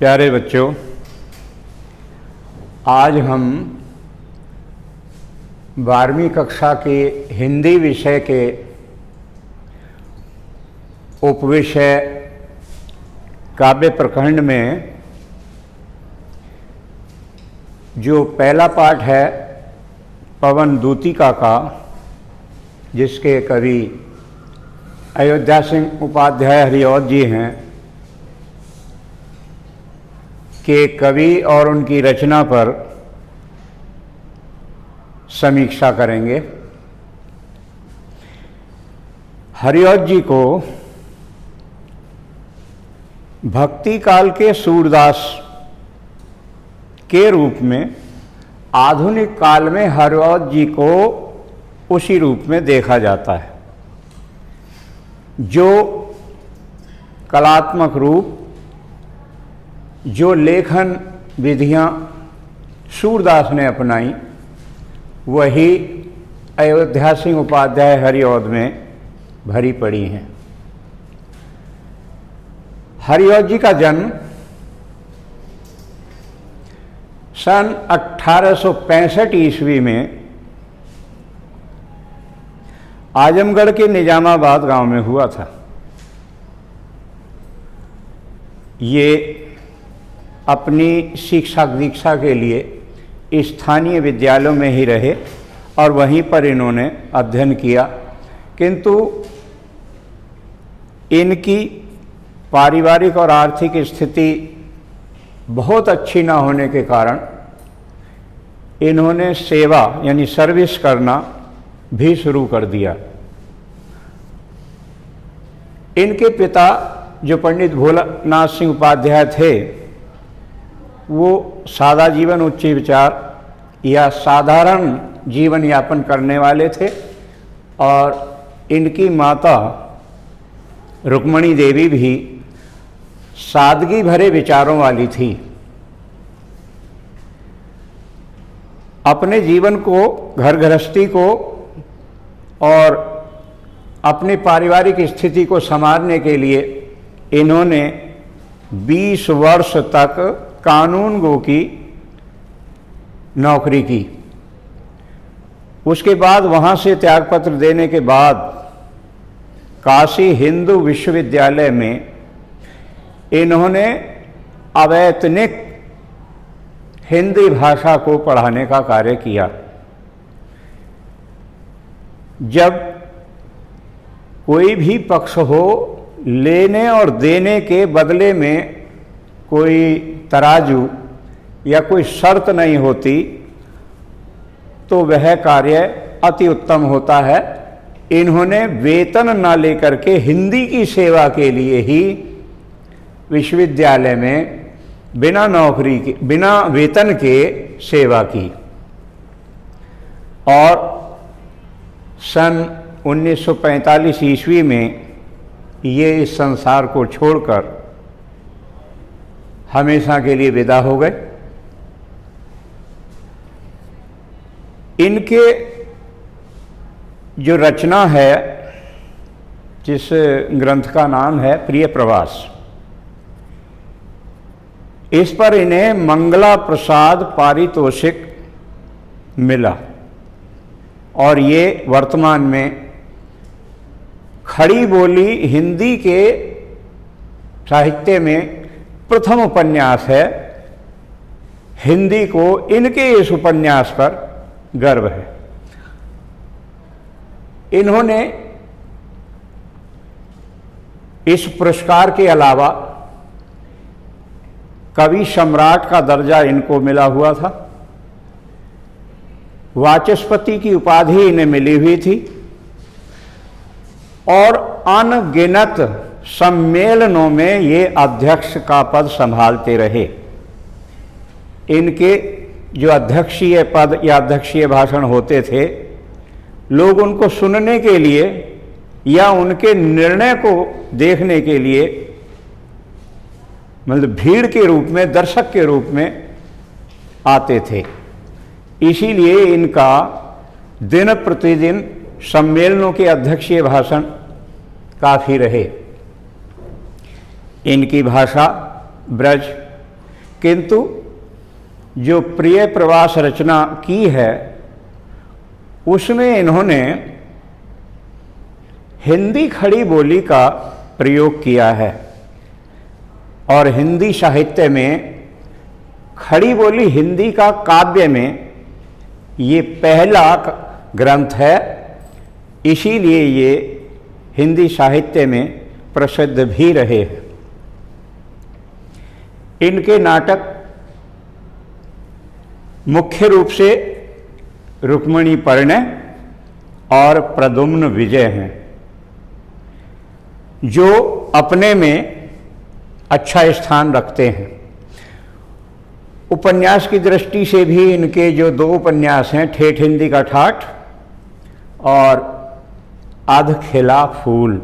प्यारे बच्चों, आज हम 12वीं कक्षा के हिंदी विषय के उपविषय काव्य प्रखंड में जो पहला पाठ है पवन दूतिका का, जिसके कवि अयोध्या सिंह उपाध्याय हरिऔध जी हैं, के कवि और उनकी रचना पर समीक्षा करेंगे। हरिऔध जी को भक्ति काल के सूरदास के रूप में, आधुनिक काल में हरिऔध जी को उसी रूप में देखा जाता है। जो कलात्मक रूप, जो लेखन विधियां सूरदास ने अपनाई, वही अयोध्या सिंह उपाध्याय हरिऔध में भरी पड़ी हैं। हरिऔध जी का जन्म सन 1865 ईस्वी में आजमगढ़ के निजामाबाद गांव में हुआ था। ये अपनी शिक्षा दीक्षा के लिए स्थानीय विद्यालयों में ही रहे और वहीं पर इन्होंने अध्ययन किया, किंतु इनकी पारिवारिक और आर्थिक स्थिति बहुत अच्छी ना होने के कारण इन्होंने सेवा यानी सर्विस करना भी शुरू कर दिया। इनके पिता जो पंडित भोलानाथ सिंह उपाध्याय थे, वो सादा जीवन उच्च विचार या साधारण जीवन यापन करने वाले थे और इनकी माता रुक्मणी देवी भी सादगी भरे विचारों वाली थी। अपने जीवन को, घर गृहस्थी को और अपनी पारिवारिक स्थिति को संवारने के लिए इन्होंने 20 वर्ष तक कानून गो की नौकरी की। उसके बाद वहाँ से त्यागपत्र देने के बाद काशी हिंदू विश्वविद्यालय में इन्होंने अवैतनिक हिंदी भाषा को पढ़ाने का कार्य किया। जब कोई भी पक्ष हो, लेने और देने के बदले में कोई तराजू या कोई शर्त नहीं होती, तो वह कार्य अति उत्तम होता है। इन्होंने वेतन न लेकर के हिंदी की सेवा के लिए ही विश्वविद्यालय में बिना नौकरी के, बिना वेतन के सेवा की और सन 1945 ईस्वी में ये इस संसार को छोड़कर हमेशा के लिए विदा हो गए। इनके जो रचना है, जिस ग्रंथ का नाम है प्रिय प्रवास, इस पर इन्हें मंगला प्रसाद पारितोषिक मिला और ये वर्तमान में खड़ी बोली हिंदी के साहित्य में प्रथम उपन्यास है। हिंदी को इनके इस उपन्यास पर गर्व है। इन्होंने इस पुरस्कार के अलावा कवि सम्राट का दर्जा इनको मिला हुआ था। वाचस्पति की उपाधि इन्हें मिली हुई थी और अनगिनत सम्मेलनों में ये अध्यक्ष का पद संभालते रहे। इनके जो अध्यक्षीय पद या अध्यक्षीय भाषण होते थे, लोग उनको सुनने के लिए या उनके निर्णय को देखने के लिए, मतलब भीड़ के रूप में, दर्शक के रूप में आते थे। इसीलिए इनका दिन प्रतिदिन सम्मेलनों के अध्यक्षीय भाषण काफ़ी रहे। इनकी भाषा ब्रज किंतु जो प्रिय प्रवास रचना की है उसमें इन्होंने हिंदी खड़ी बोली का प्रयोग किया है और हिंदी साहित्य में खड़ी बोली हिंदी का काव्य में ये पहला ग्रंथ है, इसीलिए ये हिंदी साहित्य में प्रसिद्ध भी रहे हैं। इनके नाटक मुख्य रूप से रुक्मिणी परिणय और प्रद्युम्न विजय हैं, जो अपने में अच्छा स्थान रखते हैं। उपन्यास की दृष्टि से भी इनके जो दो उपन्यास हैं, ठेठ हिंदी का ठाठ और अध खिला फूल,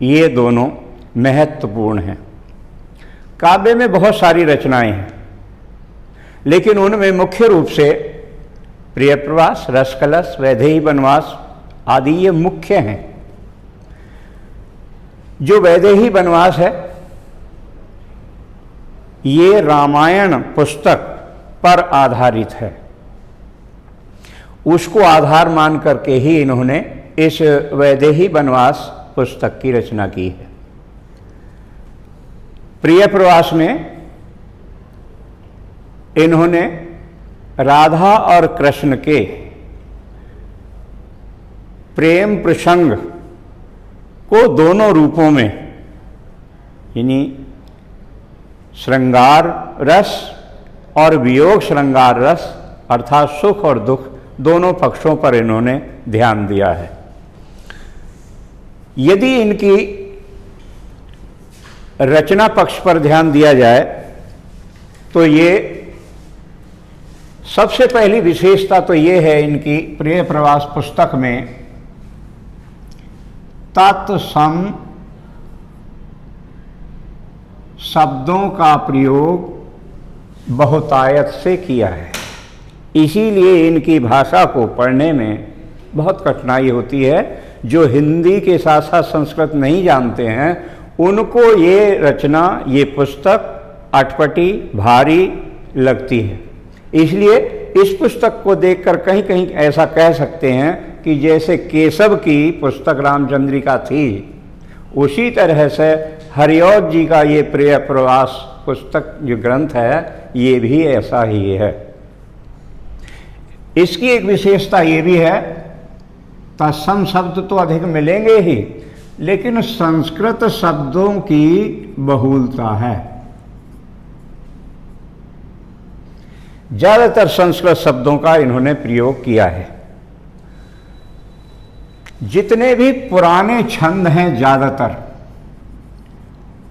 ये दोनों महत्वपूर्ण हैं। काव्य में बहुत सारी रचनाएं हैं, लेकिन उनमें मुख्य रूप से प्रिय प्रवास, रसकलश, वैदेही वनवास आदि ये मुख्य हैं। जो वैदेही वनवास है ये रामायण पुस्तक पर आधारित है, उसको आधार मान करके ही इन्होंने इस वैदेही वनवास पुस्तक की रचना की है। प्रिय प्रवास में इन्होंने राधा और कृष्ण के प्रेम प्रसंग को दोनों रूपों में, यानी श्रृंगार रस और वियोग श्रृंगार रस अर्थात सुख और दुख, दोनों पक्षों पर इन्होंने ध्यान दिया है। यदि इनकी रचना पक्ष पर ध्यान दिया जाए तो ये सबसे पहली विशेषता तो ये है इनकी प्रिय प्रवास पुस्तक में तत्सम शब्दों का प्रयोग बहुतायत से किया है। इसीलिए इनकी भाषा को पढ़ने में बहुत कठिनाई होती है। जो हिंदी के साथ साथ संस्कृत नहीं जानते हैं उनको ये रचना, ये पुस्तक अटपटी भारी लगती है। इसलिए इस पुस्तक को देखकर कहीं कहीं ऐसा कह सकते हैं कि जैसे केशव की पुस्तक रामचंद्रिका थी, उसी तरह से हरिऔध जी का ये प्रिय प्रवास पुस्तक जो ग्रंथ है ये भी ऐसा ही है। इसकी एक विशेषता ये भी है, तत्सम शब्द तो अधिक मिलेंगे ही, लेकिन संस्कृत शब्दों की बहुलता है। ज्यादातर संस्कृत शब्दों का इन्होंने प्रयोग किया है। जितने भी पुराने छंद हैं ज्यादातर,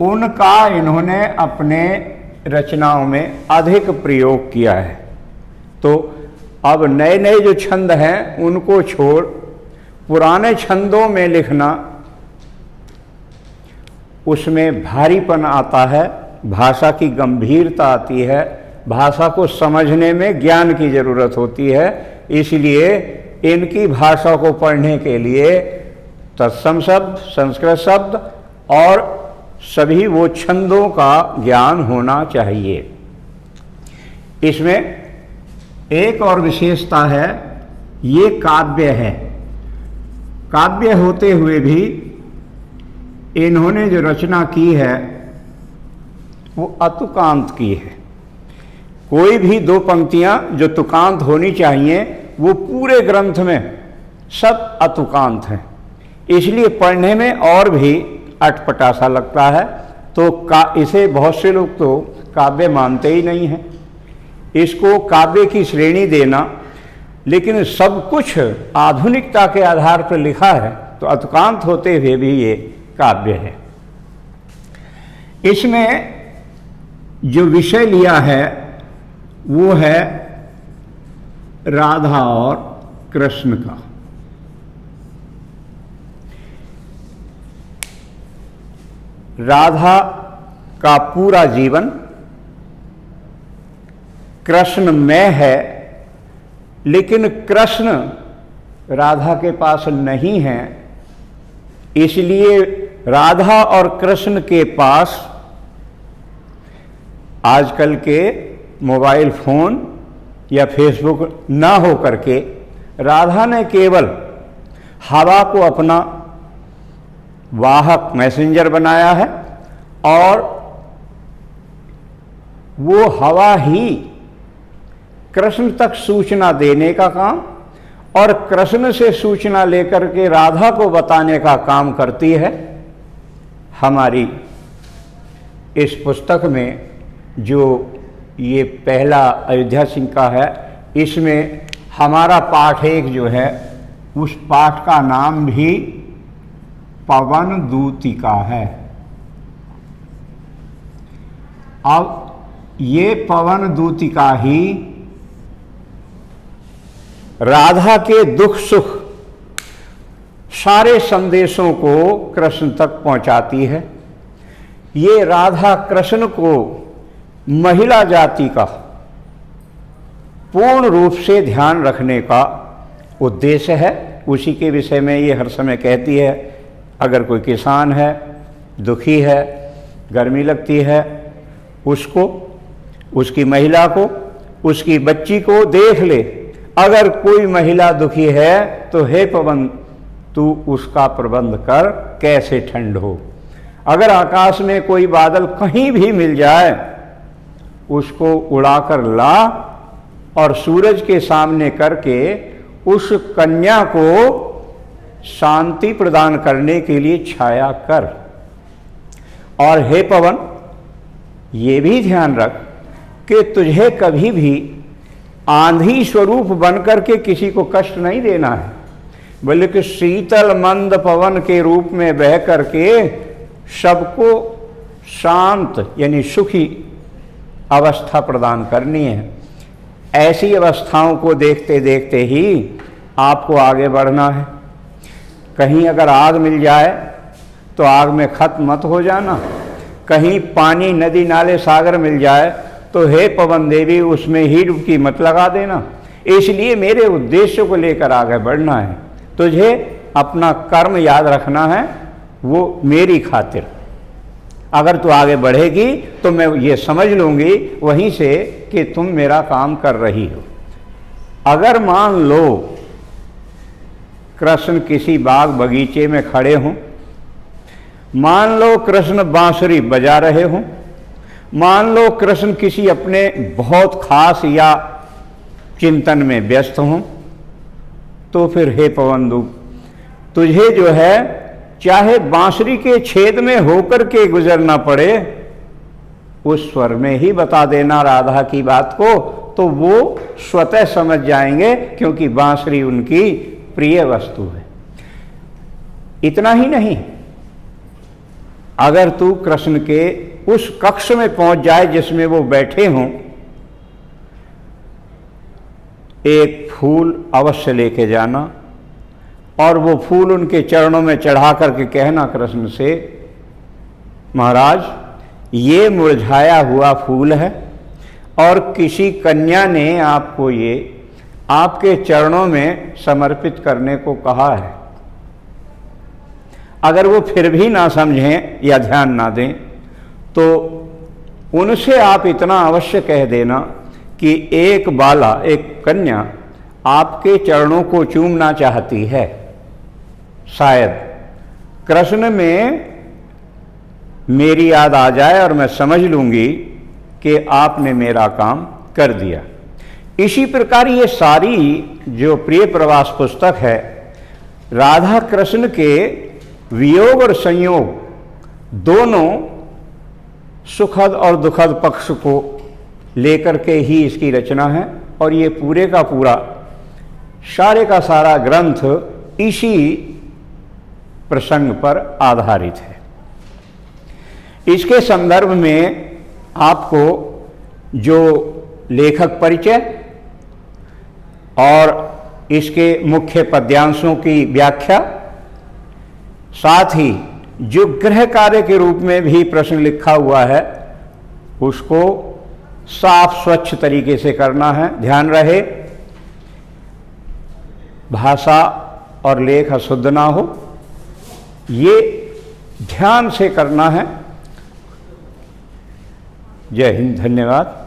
उनका इन्होंने अपने रचनाओं में अधिक प्रयोग किया है। तो अब नए नए जो छंद हैं उनको छोड़ पुराने छंदों में लिखना, उसमें भारीपन आता है, भाषा की गंभीरता आती है, भाषा को समझने में ज्ञान की जरूरत होती है। इसलिए इनकी भाषा को पढ़ने के लिए तत्सम शब्द, संस्कृत शब्द और सभी वो छंदों का ज्ञान होना चाहिए। इसमें एक और विशेषता है, ये काव्य है। काव्य होते हुए भी इन्होंने जो रचना की है वो अतुकांत की है। कोई भी दो पंक्तियां जो तुकांत होनी चाहिए वो पूरे ग्रंथ में सब अतुकांत हैं, इसलिए पढ़ने में और भी अटपटा सा लगता है। तो इसे बहुत से लोग तो काव्य मानते ही नहीं हैं, इसको काव्य की श्रेणी देना, लेकिन सब कुछ आधुनिकता के आधार पर लिखा है तो अतुकांत होते हुए भी ये काव्य है। इसमें जो विषय लिया है वो है राधा और कृष्ण का। राधा का पूरा जीवन कृष्ण में है, लेकिन कृष्ण राधा के पास नहीं है, इसलिए राधा और कृष्ण के पास आजकल के मोबाइल फ़ोन या फेसबुक ना हो करके राधा ने केवल हवा को अपना वाहक मैसेंजर बनाया है और वो हवा ही कृष्ण तक सूचना देने का काम और कृष्ण से सूचना लेकर के राधा को बताने का काम करती है। हमारी इस पुस्तक में जो ये पहला अयोध्या सिंह का है, इसमें हमारा पाठ एक जो है उस पाठ का नाम भी पवन दूतिका है। अब ये पवन दूतिका ही राधा के दुख सुख सारे संदेशों को कृष्ण तक पहुंचाती है। ये राधा कृष्ण को महिला जाति का पूर्ण रूप से ध्यान रखने का उद्देश्य है। उसी के विषय में ये हर समय कहती है, अगर कोई किसान है, दुखी है, गर्मी लगती है, उसको, उसकी महिला को, उसकी बच्ची को देख ले। अगर कोई महिला दुखी है तो हे पवन तू उसका प्रबंध कर, कैसे ठंड हो। अगर आकाश में कोई बादल कहीं भी मिल जाए उसको उड़ाकर ला और सूरज के सामने करके उस कन्या को शांति प्रदान करने के लिए छाया कर। और हे पवन ये भी ध्यान रख कि तुझे कभी भी आंधी स्वरूप बनकर के किसी को कष्ट नहीं देना है, बल्कि शीतल मंद पवन के रूप में बह करके सबको शांत यानी सुखी अवस्था प्रदान करनी है। ऐसी अवस्थाओं को देखते देखते ही आपको आगे बढ़ना है। कहीं अगर आग मिल जाए तो आग में खत्म मत हो जाना। कहीं पानी, नदी, नाले, सागर मिल जाए तो हे पवन देवी उसमें ही डुबकी मत लगा देना। इसलिए मेरे उद्देश्य को लेकर आगे बढ़ना है। तुझे अपना कर्म याद रखना है, वो मेरी खातिर। अगर तू आगे बढ़ेगी तो मैं ये समझ लूँगी वहीं से कि तुम मेरा काम कर रही हो। अगर मान लो कृष्ण किसी बाग बगीचे में खड़े हों, मान लो कृष्ण बांसुरी बजा रहे हों, मान लो कृष्ण किसी अपने बहुत खास या चिंतन में व्यस्त हों, तो फिर हे पवनदूत तुझे जो है चाहे बांसुरी के छेद में होकर के गुजरना पड़े, उस स्वर में ही बता देना राधा की बात को, तो वो स्वतः समझ जाएंगे, क्योंकि बांसुरी उनकी प्रिय वस्तु है। इतना ही नहीं, अगर तू कृष्ण के उस कक्ष में पहुंच जाए जिसमें वो बैठे हों, एक फूल अवश्य लेके जाना और वो फूल उनके चरणों में चढ़ा करके कहना कृष्ण से, महाराज ये मुरझाया हुआ फूल है और किसी कन्या ने आपको ये आपके चरणों में समर्पित करने को कहा है। अगर वो फिर भी ना समझें या ध्यान ना दें तो उनसे आप इतना अवश्य कह देना कि एक बाला, एक कन्या आपके चरणों को चूमना चाहती है। शायद कृष्ण में मेरी याद आ जाए और मैं समझ लूँगी कि आपने मेरा काम कर दिया। इसी प्रकार ये सारी जो प्रिय प्रवास पुस्तक है, राधा कृष्ण के वियोग और संयोग दोनों सुखद और दुखद पक्ष को लेकर के ही इसकी रचना है। और ये पूरे का पूरा सारे का सारा ग्रंथ इसी प्रसंग पर आधारित है। इसके संदर्भ में आपको जो लेखक परिचय और इसके मुख्य पद्यांशों की व्याख्या, साथ ही जो गृह कार्य के रूप में भी प्रश्न लिखा हुआ है उसको साफ स्वच्छ तरीके से करना है। ध्यान रहे भाषा और लेख अशुद्ध ना हो, ये ध्यान से करना है। जय हिंद, धन्यवाद।